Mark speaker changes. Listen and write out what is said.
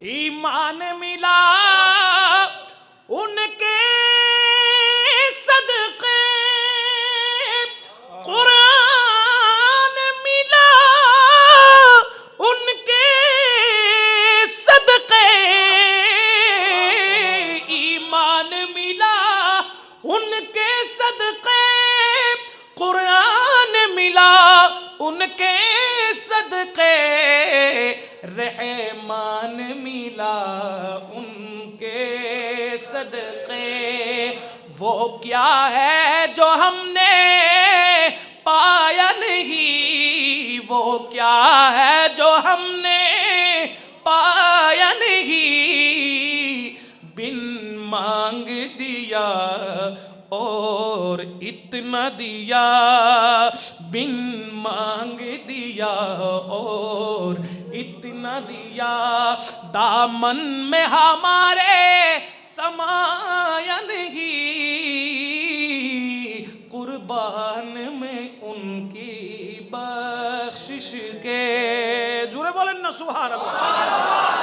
Speaker 1: ईमान मिला उनके सदके, कुरान मिला उनके सदके, ईमान मिला उनके सदके, कुरान मिला उनके सदके, रहमान मिला उनके सदके। वो क्या है जो हमने पाया नहीं, वो क्या है जो हमने पाया नहीं, बिन मांग दिया और इतना दिया, बिन मांग दिया और इतना दिया, दामन में हमारे समाया नहीं, कुर्बान में उनकी बख्शिश के। जुरे बोलें ना सुभान अल्लाह।